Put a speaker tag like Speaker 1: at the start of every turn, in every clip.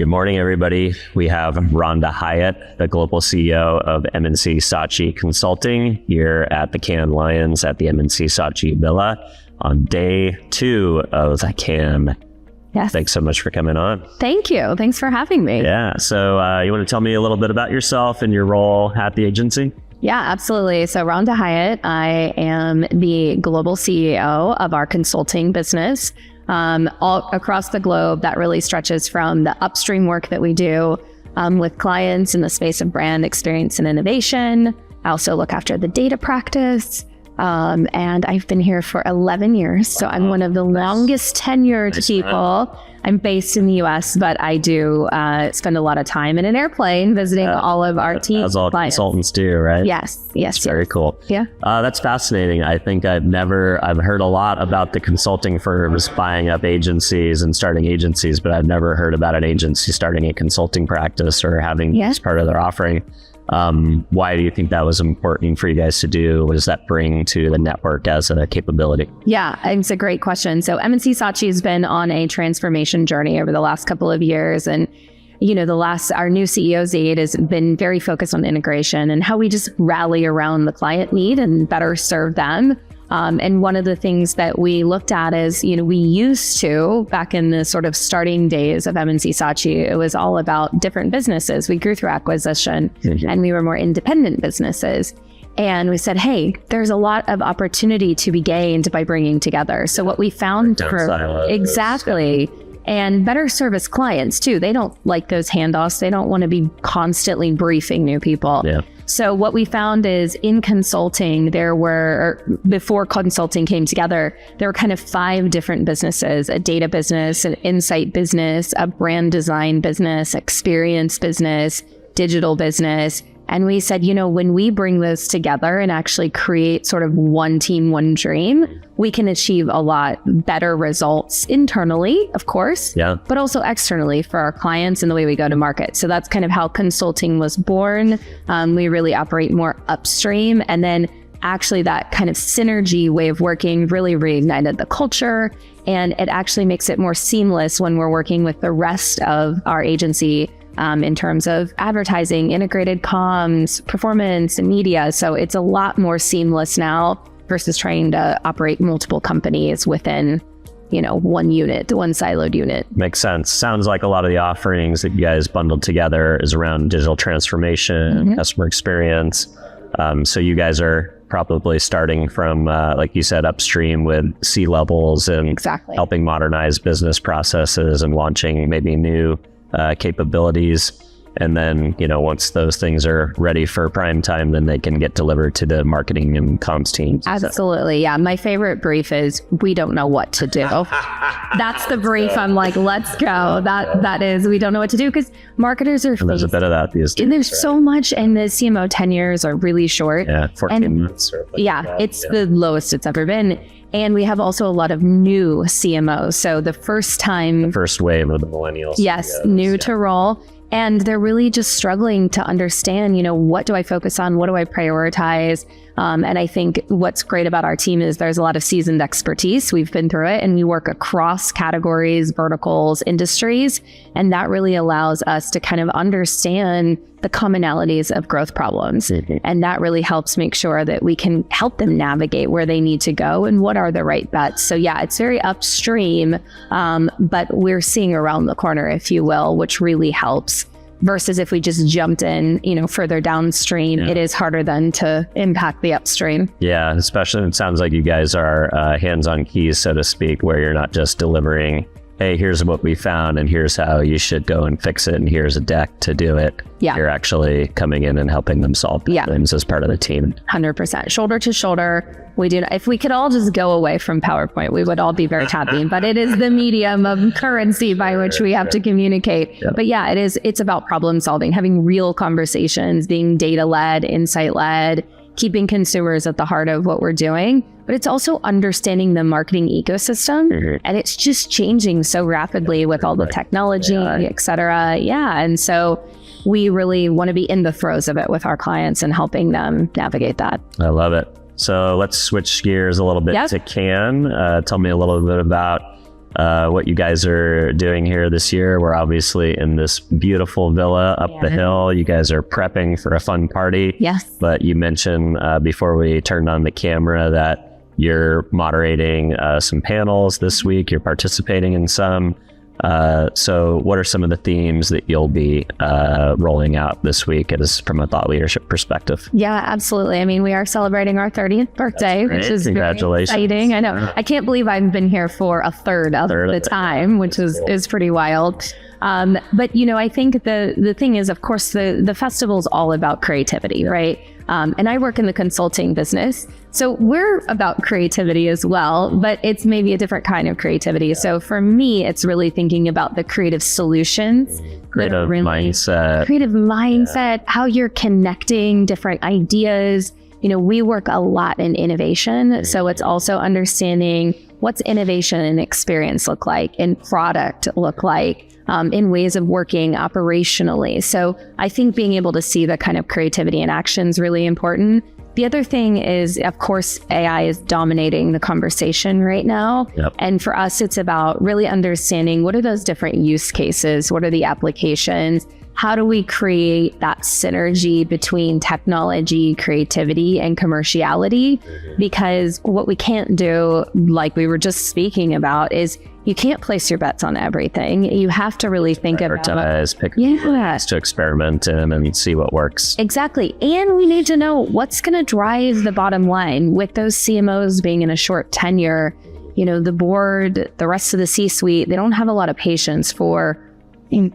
Speaker 1: Good morning, everybody. We have Rhonda Hiatt, the global CEO of MNC Saatchi Consulting, here at the Cannes Lions at the MNC Saatchi Villa on day 2 of Cannes.
Speaker 2: Yes.
Speaker 1: Thanks so much for coming on.
Speaker 2: Thank you. Thanks for having me.
Speaker 1: Yeah. So you want to tell me a little bit about yourself and your role at the agency?
Speaker 2: Yeah, absolutely. So Rhonda Hiatt, I am the global CEO of our consulting business. All across the globe, that really stretches from the upstream work that we do with clients in the space of brand experience and innovation. I also look after the data practice. And I've been here for 11 years. So I'm one of the longest tenured people. I'm based in the US, but I do spend a lot of time in an airplane visiting all of our team.
Speaker 1: As all
Speaker 2: clients.
Speaker 1: Consultants do, right?
Speaker 2: Yes.
Speaker 1: It's very cool.
Speaker 2: Yeah.
Speaker 1: That's fascinating. I think I've heard a lot about the consulting firms buying up agencies and starting agencies, but I've never heard about an agency starting a consulting practice or having as part of their offering. Why do you think that was important for you guys to do? What does that bring to the network as a capability?
Speaker 2: Yeah, it's a great question. So MNC Saatchi has been on a transformation journey over the last couple of years. And, you know, our new CEO Zaid has been very focused on integration and how we just rally around the client need and better serve them. And one of the things that we looked at is, you know, we used to, back in the sort of starting days of MNC Saatchi, it was all about different businesses. We grew through acquisition and we were more independent businesses. And we said, hey, there's a lot of opportunity to be gained by bringing together. So what we found exactly, and better service clients too. They don't like those handoffs. They don't want to be constantly briefing new people. Yeah. So what we found is in consulting, before consulting came together, there were kind of 5 different businesses: a data business, an insight business, a brand design business, experience business, digital business. And we said, you know, when we bring those together and actually create sort of one team, one dream, we can achieve a lot better results internally, of course, but also externally for our clients and the way we go to market. So that's kind of how consulting was born. We really operate more upstream. And then actually that kind of synergy way of working really reignited the culture. And it actually makes it more seamless when we're working with the rest of our agency in terms of advertising, integrated comms, performance, and media. So it's a lot more seamless now versus trying to operate multiple companies within, you know, one unit, one siloed unit.
Speaker 1: Makes sense. Sounds like a lot of the offerings that you guys bundled together is around digital transformation, customer experience. So you guys are probably starting from, like you said, upstream with C-levels and helping modernize business processes and launching maybe new capabilities. And then, you know, once those things are ready for prime time, then they can get delivered to the marketing and comms teams.
Speaker 2: Absolutely. Yeah. My favorite brief is, we don't know what to do. That's the brief. I'm like, let's go. That is, we don't know what to do, because marketers are...
Speaker 1: There's a bit of that these days.
Speaker 2: There's so much, and the CMO tenures are really short.
Speaker 1: Yeah, 14 months. Or
Speaker 2: it's the lowest it's ever been. And we have also a lot of new CMOs. So the first wave
Speaker 1: of the millennials.
Speaker 2: Yes, new to role. And they're really just struggling to understand, you know, what do I focus on? What do I prioritize? And I think what's great about our team is there's a lot of seasoned expertise. We've been through it, and we work across categories, verticals, industries. And that really allows us to kind of understand the commonalities of growth problems. And that really helps make sure that we can help them navigate where they need to go and what are the right bets. So yeah, it's very upstream, but we're seeing around the corner, if you will, which really helps. Versus if we just jumped in, you know, further downstream, it is harder then to impact the upstream.
Speaker 1: Yeah, especially it sounds like you guys are hands-on keys, so to speak, where you're not just delivering, hey, here's what we found and here's how you should go and fix it and here's a deck to do it. Yeah. You're actually coming in and helping them solve problems as part of the team.
Speaker 2: 100%. Shoulder to shoulder. If we could all just go away from PowerPoint, we would all be very happy, but it is the medium of currency by which we have to communicate. Yep. But yeah, it's about problem solving, having real conversations, being data-led, insight-led, keeping consumers at the heart of what we're doing. But it's also understanding the marketing ecosystem. And it's just changing so rapidly with all the technology, et cetera. Yeah. And so we really want to be in the throes of it with our clients and helping them navigate that.
Speaker 1: I love it. So let's switch gears a little bit to Cannes. Tell me a little bit about what you guys are doing here this year. We're obviously in this beautiful villa up the hill. You guys are prepping for a fun party.
Speaker 2: Yes.
Speaker 1: But you mentioned before we turned on the camera that you're moderating some panels this week. You're participating in some. So what are some of the themes that you'll be rolling out this week from a thought leadership perspective?
Speaker 2: Yeah, absolutely. I mean, we are celebrating our 30th birthday, which is very exciting. I know. I can't believe I've been here for a third of the time, which is pretty wild. But, you know, I think the thing is, of course, the festival is all about creativity, right? And I work in the consulting business. So we're about creativity as well, but it's maybe a different kind of creativity. So for me, it's really thinking about the creative solutions.
Speaker 1: Creative
Speaker 2: mindset, how you're connecting different ideas. You know, we work a lot in innovation. So it's also understanding what's innovation and experience look like, and product look like. In ways of working operationally. So I think being able to see the kind of creativity in action is really important. The other thing is, of course, AI is dominating the conversation right now. Yep. And for us, it's about really understanding what are those different use cases? What are the applications? How do we create that synergy between technology, creativity, and commerciality? Because what we can't do, like we were just speaking about, is you can't place your bets on everything. You have to really think about
Speaker 1: pick to experiment in and see what works.
Speaker 2: Exactly. And we need to know what's going to drive the bottom line. With those CMOs being in a short tenure, you know, the board, the rest of the C-suite, they don't have a lot of patience for,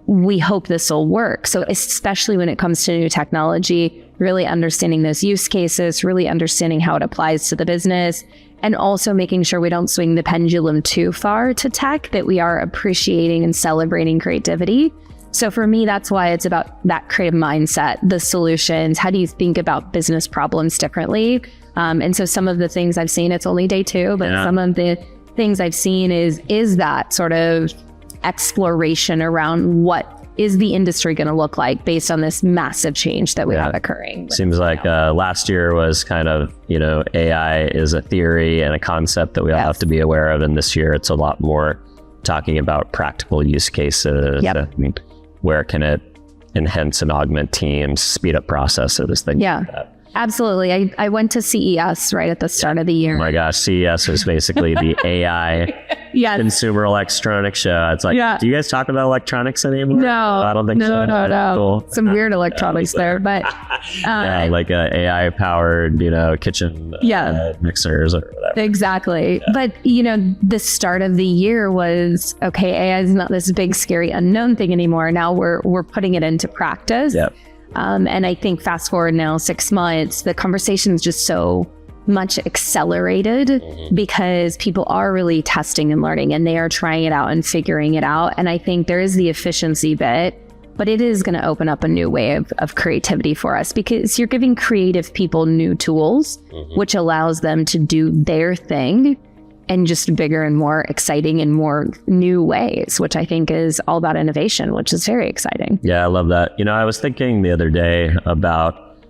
Speaker 2: we hope this will work. So especially when it comes to new technology, really understanding those use cases, really understanding how it applies to the business, and also making sure we don't swing the pendulum too far to tech, that we are appreciating and celebrating creativity. So for me, that's why it's about that creative mindset, the solutions. How do you think about business problems differently? And so some of the things I've seen, it's only day 2, but some of the things I've seen is that sort of exploration around what is the industry going to look like based on this massive change that we have occurring.
Speaker 1: Seems like last year was kind of, you know, AI is a theory and a concept that we all have to be aware of. And this year it's a lot more talking about practical use cases. I mean, where can it enhance and augment teams, speed up processes, things like that.
Speaker 2: Absolutely. I went to CES right at the start of the year.
Speaker 1: Oh my gosh, CES was basically the AI consumer electronics show. It's like, do you guys talk about electronics anymore?
Speaker 2: No,
Speaker 1: I don't think so.
Speaker 2: No.
Speaker 1: Cool.
Speaker 2: Some weird electronics there, but
Speaker 1: like AI powered, you know, kitchen mixers or whatever.
Speaker 2: Exactly. But you know, the start of the year was, okay, AI is not this big, scary, unknown thing anymore. Now we're putting it into practice.
Speaker 1: Yep.
Speaker 2: And I think fast forward now 6 months, the conversation is just so much accelerated because people are really testing and learning, and they are trying it out and figuring it out. And I think there is the efficiency bit, but it is going to open up a new way of creativity for us, because you're giving creative people new tools, which allows them to do their thing in just bigger and more exciting and more new ways, which I think is all about innovation, which is very exciting.
Speaker 1: Yeah, I love that. You know, I was thinking the other day about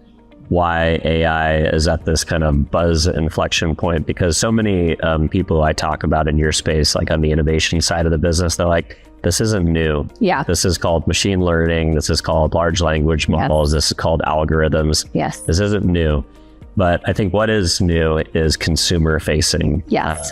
Speaker 1: why AI is at this kind of buzz inflection point, because so many people I talk about in your space, like on the innovation side of the business, they're like, this isn't new.
Speaker 2: Yeah.
Speaker 1: This is called machine learning. This is called large language models. This is called algorithms.
Speaker 2: Yes.
Speaker 1: This isn't new. But I think what is new is consumer facing.
Speaker 2: Yes.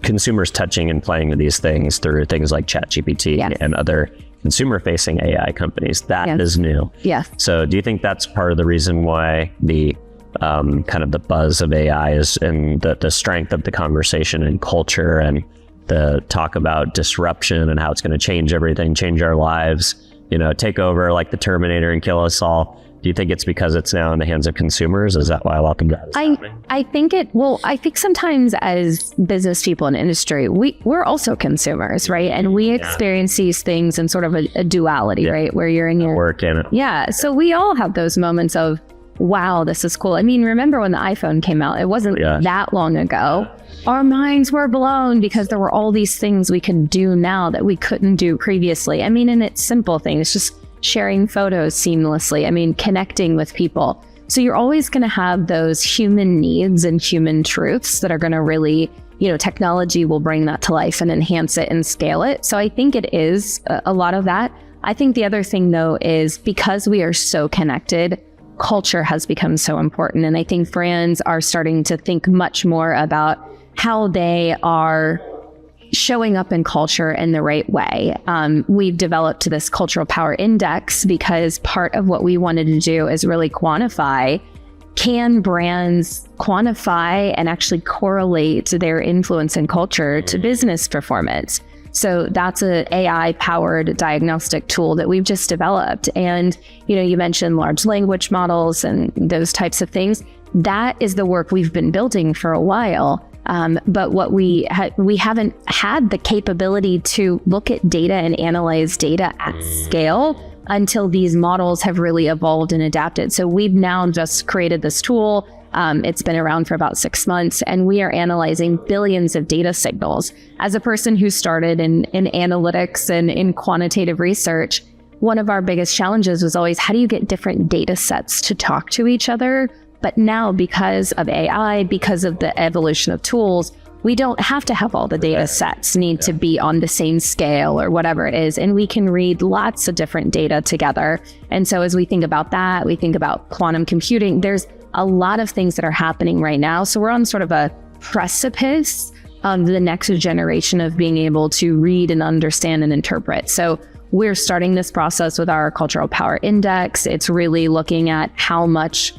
Speaker 1: Consumers touching and playing with these things through things like ChatGPT and other consumer-facing AI companies. That is new.
Speaker 2: Yes.
Speaker 1: So do you think that's part of the reason why the kind of the buzz of AI is, and the strength of the conversation and culture, and the talk about disruption and how it's going to change everything, change our lives, you know, take over like the Terminator and kill us all? Do you think it's because it's now in the hands of consumers? Is that why a lot of that is happening?
Speaker 2: I think sometimes as business people in industry, we're also consumers, right? And we experience these things in sort of a duality, right? Where you're in your
Speaker 1: work in it.
Speaker 2: Yeah. So we all have those moments of, wow, this is cool. I mean, remember when the iPhone came out? It wasn't that long ago. Our minds were blown because there were all these things we can do now that we couldn't do previously. I mean, and it's simple things, just sharing photos seamlessly. I mean, connecting with people. So you're always going to have those human needs and human truths that are going to really technology will bring that to life and enhance it and scale it. So I think it is a lot of that. I think the other thing though is because we are so connected, culture has become so important. And I think brands are starting to think much more about how they are showing up in culture in the right way. We've developed this cultural power index because part of what we wanted to do is really quantify, can brands quantify and actually correlate their influence in culture to business performance? So that's an AI-powered diagnostic tool that we've just developed. And, you mentioned large language models and those types of things. That is the work we've been building for a while. But what we haven't had the capability to look at data and analyze data at scale until these models have really evolved and adapted. So we've now just created this tool. It's been around for about 6 months, and we are analyzing billions of data signals. As a person who started in analytics and in quantitative research, one of our biggest challenges was always, how do you get different data sets to talk to each other? But now, because of AI, because of the evolution of tools, we don't have to have all the data sets need to be on the same scale or whatever it is. And we can read lots of different data together. And so as we think about that, we think about quantum computing. There's a lot of things that are happening right now. So we're on sort of a precipice of the next generation of being able to read and understand and interpret. So we're starting this process with our cultural power index. It's really looking at how much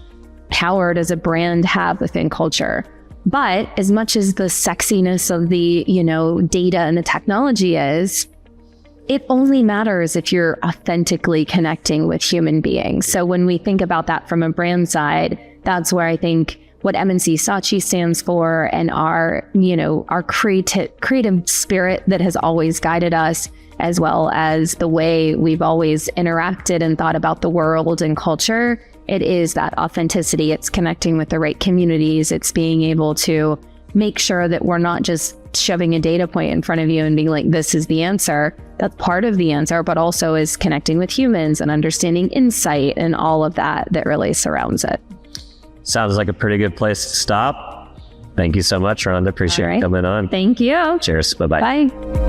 Speaker 2: power does a brand have within culture. But as much as the sexiness of the, data and the technology is, it only matters if you're authentically connecting with human beings. So when we think about that from a brand side, that's where I think what MNC Saatchi stands for, and our creative spirit that has always guided us, as well as the way we've always interacted and thought about the world and culture. It is that authenticity. It's connecting with the right communities. It's being able to make sure that we're not just shoving a data point in front of you and being like, this is the answer. That's part of the answer, but also is connecting with humans and understanding insight and all of that really surrounds it.
Speaker 1: Sounds like a pretty good place to stop. Thank you so much, Rhonda. Appreciate you coming on.
Speaker 2: Thank you.
Speaker 1: Cheers. Bye-bye.
Speaker 2: Bye.